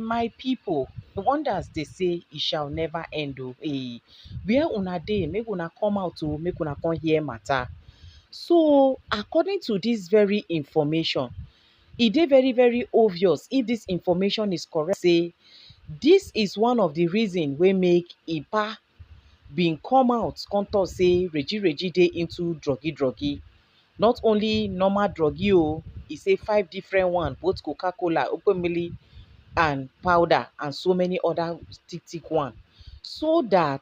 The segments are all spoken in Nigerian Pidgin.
My people, wonders they say it shall never end. Oh, hey, where una dey? Make una come out to make una come hear matter. So, according to this very information, it dey very very obvious if this information is correct. Say this is one of the reason wey make Ipa bin come out come talk say Reji dey into druggy. Not only normal druggy o, e say 5 different one, both Coca-Cola, openmili and powder and so many other thick one. So that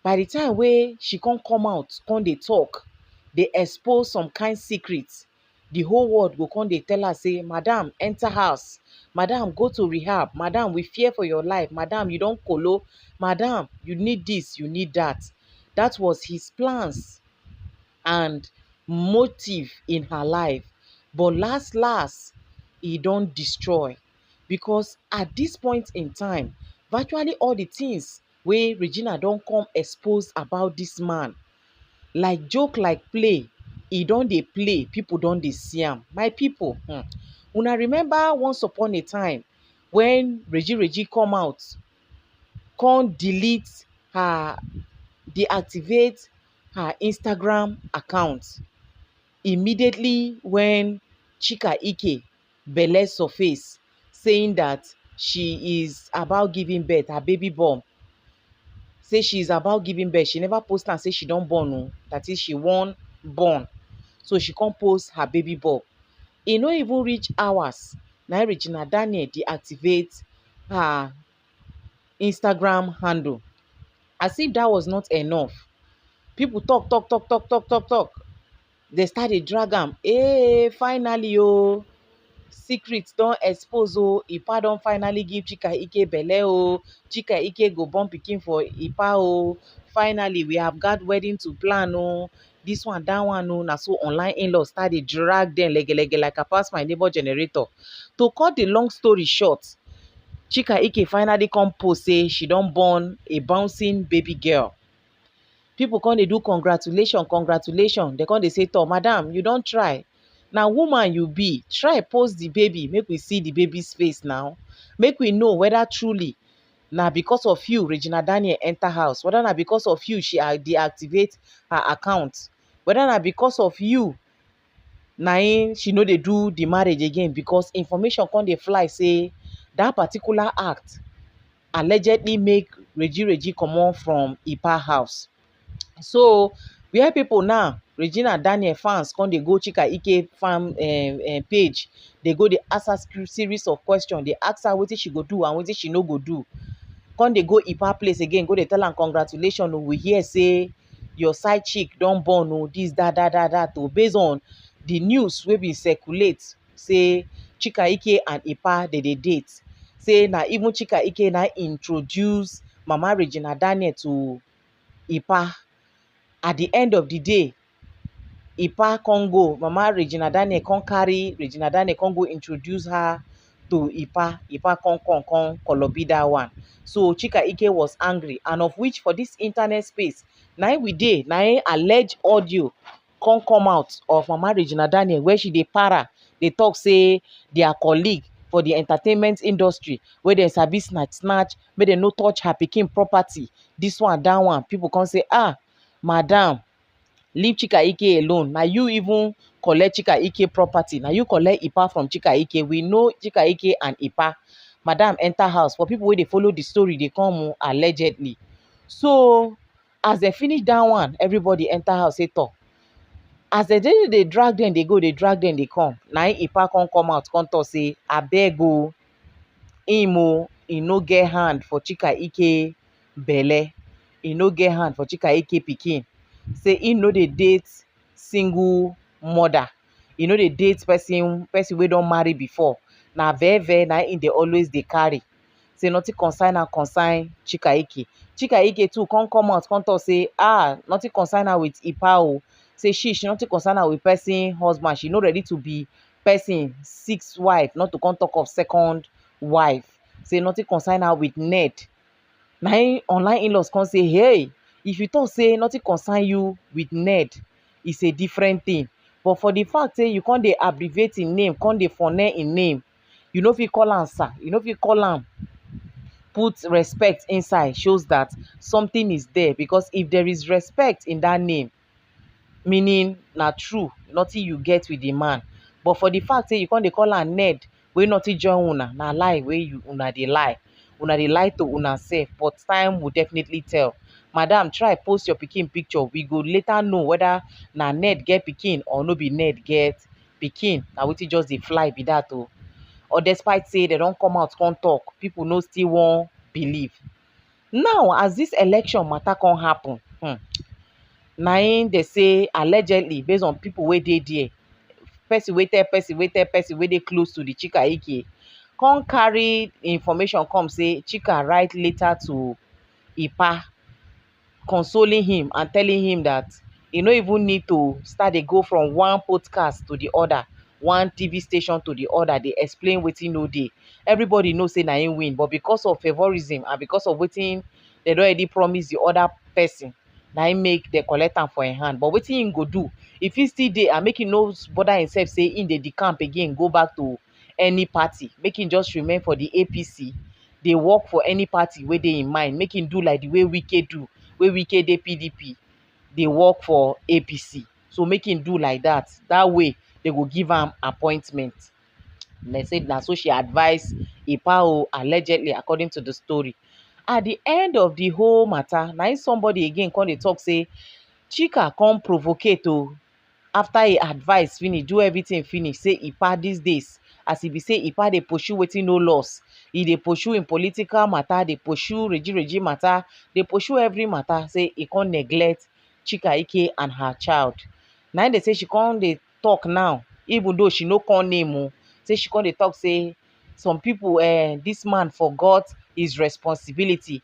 by the time wey she come out come dey talk, dey expose some kind secrets, the whole world go come dey tell her say, madam enter house, madam go to rehab, madam we fear for your life, madam you don kolo, madam you need this, you need that. That was his plans and motive in her life. But last e don destroy, because at this point in time, virtually all the things wey Regina don come expose about this man, like joke like play, e don dey play, people don dey see am. My people, una remember once upon a time when Reji come out come delete her, deactivate her Instagram account immediately when Chika Ike belle surface, saying that she is about giving birth, her baby born. Say she is about giving birth. She never post am say she don born o. That is, she wan born. So she come post her baby born. E no even reach hours na Regina Daniel deactivate her Instagram handle. As if that was not enough, people talk. They start dey drag am. Hey, finally o, secret don expose o. Ipa don finally give Chika Ike belle o. Chika Ike go born pikin for Ipa o. Finally, we have got wedding to plan o. This one, that one o. Na so online in-laws start dey drag dem legelege like I pass my neighbor generator. To cut the long story short, Chika Ike finally come post say she don born a bouncing baby girl. People come dey do congratulation. They come dey say, "Toh, madam, you don try. Na woman you be. Try post the baby, make we see the baby's face now. Make we know whether truly na because of you Regina Daniel enter house, whether na because of you she deactivate her account, whether na because of you na she no dey do the marriage again." Because information come dey fly say that particular act allegedly make Reji comot from Ipa house. So where people now, Regina Daniel fans come dey go Chika Ike fan page, dey go dey ask her series of questions. Dey ask her wetin she go do and wetin she no go do. Come dey go Ipa place again, go dey tell am congratulations o, we hear say your side chick don born o, this that o. Based on the news wey bin circulate say Chika Ike and Ipa dey date. Say na even Chika Ike na introduce Mama Regina Daniel to Ipa. At the end of the day, Ipa come go, Mama Regina Daniel come carry Regina Daniel come go introduce her to Ipa. Ipa come kolobi that one. So Chika Ike was angry, and of which for this internet space, na we dey, na alleged audio come out of Mama Regina Daniel where she dey para, dey talk say their colleague for the entertainment industry wey dem sabi snatch, make dem no touch her pikin property. This one, that one. People come say, madam, leave Chika Ike alone. Na you even collect Chika Ike property. Na you collect Ipa from Chika Ike. We know Chika Ike and Ipa. Madam enter house. For people wey dey follow the story, they come allegedly. So as they finish that one, everybody enter house say talk. As they drag them, they go, they drag them, they come. Now Ipa come out, come talk say, abeg o, him o, he no get hand for Chika Ike belle. He no get hand for Chika Ike pikin. Say he no dey date single mother. He no dey date person wey don marry before. Na veve na him dey always dey carry. Say nothing concern her concern Chika Ike. Chika Ike too come out, come talk say, nothing concern her with Ipa o. Say she nothing concern her with person husband. She no ready to be person sixth wife, not to come talk of second wife. Say nothing concern her with Ned. Na online in-laws come say, hey, if you talk say nothing concern you with Ned, it's a different thing. But for the fact say you can't dey abbreviate in name, can't dey phone in name, You no fit call am sir, you no fit call am put respect inside, shows that something is there. Because if there is respect in that name, meaning na true nothing you get with the man. But for the fact say you come dey call am Ned wey nothing join una, na lie wey una dey lie. Una dey lie to una sef, but time will definitely tell. Madam, try post your pikin picture, we go later know whether na Ned get pikin or no be Ned get pikin. Na wetin just dey fly be that o. Or despite say dem don come out come talk, people no still wan believe. Now as this election matter come happen, na im dey say allegedly, based on people wey dey there, person wey tell person wey tell person wey dey close to the Chika Ike, come carry information come say Chika write letter to Ipa consoling him and telling him that he no even need to start dey go from one podcast to the other, one TV station to the other, dey explain wetin no dey. Everybody know say na him win, but because of favouritism and because of wetin dem don already promise the other person, na him make dem collect am for him hand. But wetin him go do? If he still dey and make him no bother himself say him dey decamp again go back to any party, make him just remain for the APC, dey work for any party wey dey him mind. Make him do like the way Wike do, wey Wike dey PDP, dey work for APC. So make him do like that. That way they go give am appointment. They say na so she advise Ipa o, allegedly, according to the story. At the end of the whole matter, na im somebody again come dey talk say Chika come provocate o. After he advice finish, do everything finish, say Ipa these days, as e be say Ipa dey pursue wetin no loss. E dey pursue im political matter, dey pursue Reji matter, dey pursue every matter. Say e come neglect Chika Ike and her child. Na im dey say she come dey talk now, even though she no call name o. Say she come dey talk say some people, this man forgot his responsibility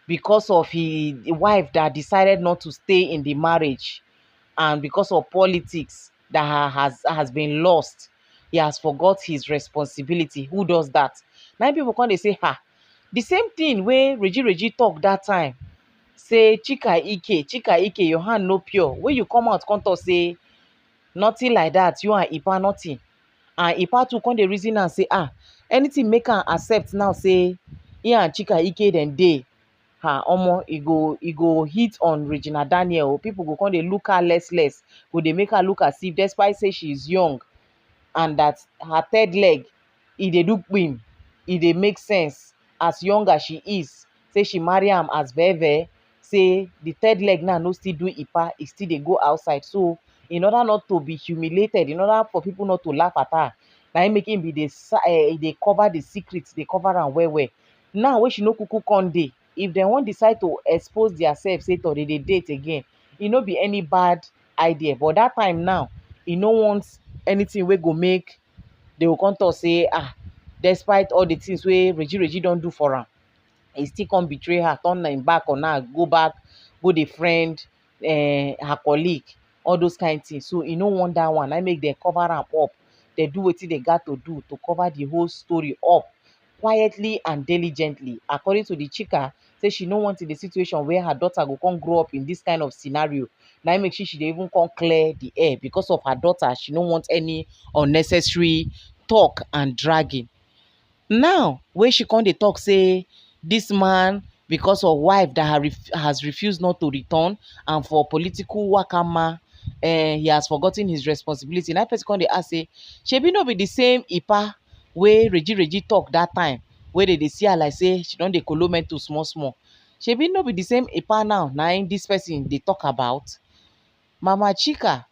because of his wife that decided not to stay in the marriage, and because of politics that has been lost, he has forgot his responsibility. Who does that? Now people come dey say, the same thing wey Reji talk that time, say Chika Ike, your hand no pure. When you come out come talk say nothing like that, you and Ipa nothing. And Ipa too come dey reason am say anything make am accept now say he and Chika Ike dem dey. Omo, e go hit on Regina Daniel. People go come dey look her less, go dey make her look as if, despite say she is young and that her third leg e dey do gbim, e dey make sense as young as she is. Say she marry am as veve, say the third leg now no still do Ipa, e still dey go outside. So in order not to be humiliated, in order for people not to laugh at her, na im make him be dey cover the secret, dey cover am well well. Now wey she no kuku come dey, if dem wan decide to expose theirself say to dey date again, e no be any bad idea. But that time now, e no want anything wey go make they go come talk say despite all the things wey Reji don do for am, he still come betray her, turn im back on her, go dey friend her colleague, all those kind things. So e no want that one. I make dem cover am up. They do wetin they got to do to cover the whole story up quietly and diligently. According to the Chika, say she no want in the situation where her daughter go come grow up in this kind of scenario. Now make sure she dey even come clear the air because of her daughter. She no want any unnecessary talk and dragging. Now wey she come dey talk say this man, because of wife that has refused not to return, and for political wakama, he has forgotten his responsibility. Now person come dey ask say, shebi no be the same Ipa wey Reji talk that time, wey dey see her like say she don dey kolo mental small small. Shebi no be the same Ipa now na im this person dey talk about? Mama Chika,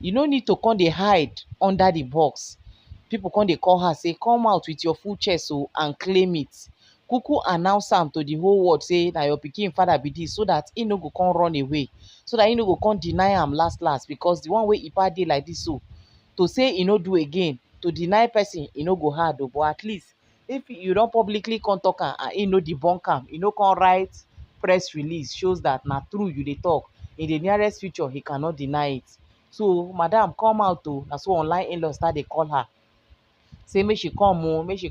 you no need to come dey hide under the box. People come dey call her say come out with your full chest and claim it. Kuku announce am to the whole world say na your pikin father be this, so that he no go come run away, so that he no go come deny am last because the one wey Ipa dey like this, so to say he no do again, to deny person, e no go hard but at least if you don publicly come talk am and he no debunk am, he no come write press release, shows that na true you dey talk. In the nearest future he cannot deny it. So madam, come out o. Na so online in-law start dey call her, say make she come o, make she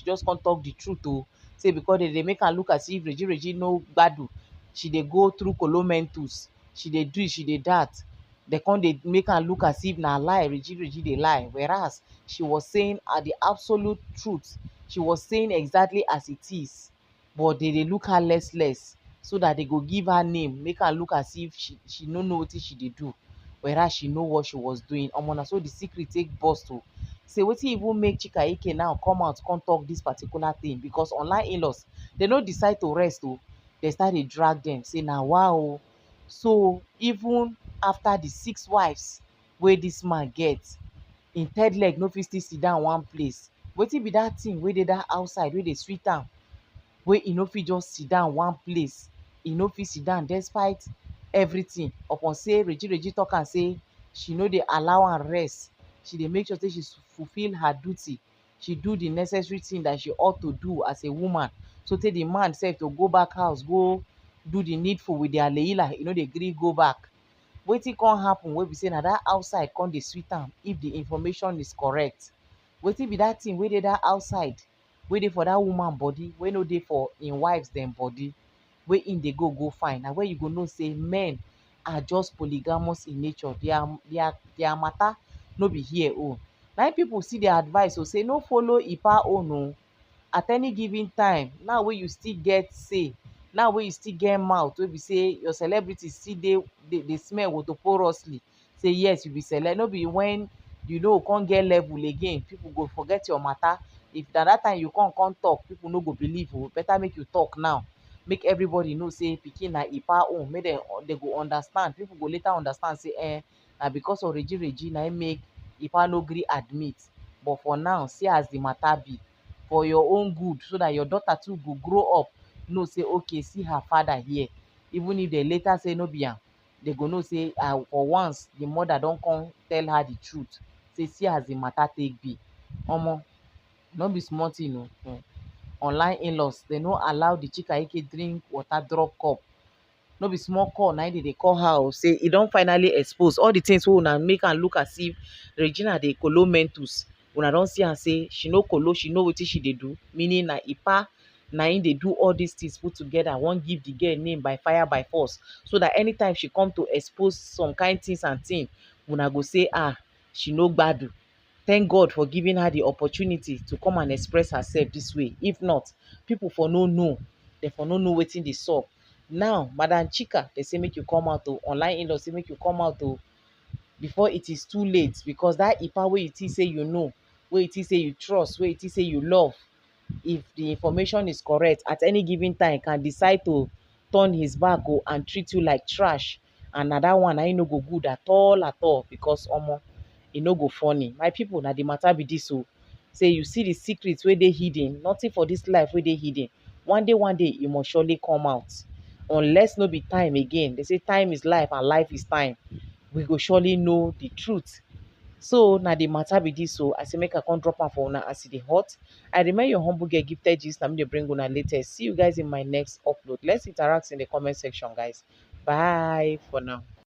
just come talk the truth o. Say because they make her look as if Reji no gbadu, she dey go through kolo mentus, she dey do, she dey that. They come dey make am look as if na lie Reji dey lie, whereas she was saying the absolute truth. She was saying exactly as it is, but they dey look her less so that they go give her name, make her look as if she no know wetin she dey do, whereas she know what she was doing. Omo, na so the secret take burst o. Say wetin even make Chika Ike now come out come talk this particular thing, because online in-laws they no decide to rest o. They start dey drag them say na wow. So even after the 6 wives wey this man get, im third leg no fit still sit down one place. Wetin be that thing wey dey that outside wey dey sweet am, wey e no fit just sit down one place? E no fit sit down despite everything, upon say Reji talk am say she no dey allow am rest. She dey make sure say she fulfill her duty. She do the necessary thing that she ought to do as a woman, so tey the man sef to go back house go do the needful with their leila, e no dey gree go back. Wetin come happen wey be say na that outside come dey sweet am if the information is correct? Wetin be that thing wey dey that outside, wey dey for that woman body, wey no dey for im wives dem body, wey im dey go find? Na where you go know say men are just polygamous in nature. Their matter no be here own. Na im people still dey advise o say no follow Ipa own o. At any given time, now wey you still get say, now wey you still get mouth, wey be say your celebrity still dey smell wotoporously, say yes you be celeb. No be when you no come get level again people go forget your matter. If na that time you come talk, people no go believe o. Better make you talk now, make everybody know say pikin na Ipa own, make dem go understand. People go later understand say na because of Reji na im make Ipa no gree admit. But for now, see as the matter be, for your own good, so that your daughter too go grow up know say okay, see her father here. Even if they later say no be am, they go know say for once the mother don come tell her the truth, say see as the matter take be. Omo, no be small thing o. Online in-laws, they no allow the Chika Ike drink water drop cup. No be small call na im dey call her o. Say e don finally expose all the things wey una make am look as if Regina dey kolo mentus. Una don see am say she no kolo, she know wetin she dey do, meaning na Ipa na im dey do all these things put together, wan give the girl name by fire by force, so that anytime she come to expose some kind things and thing, una go say she no gbadu. Thank God for giving her the opportunity to come and express herself this way. If not, people for no know, they for no know wetin dey sup. Now Madam Chika, they say make you come out o. Online in-law say make you come out o, before it is too late. Because that Ipa wey you think say you know, wey you think say you trust, wey you think say you love, if the information is correct, at any given time can decide to turn his back and treat you like trash. And na that one na im no go good at all, because omo, e no go funny. My people, na the matter be this o. Say you see the secrets wey dey hidden, nothing for this life wey dey hidden. One day e must surely come out. Unless no be time again. They say time is life and life is time. We go surely know the truth. So na the matter be this o. I say make I come drop am for una as e dey hot. I remain your humble girl Gifted Gist. Na me dey bring una latest. See you guys in my next upload. Let's interact in the comment section, guys. Bye for now.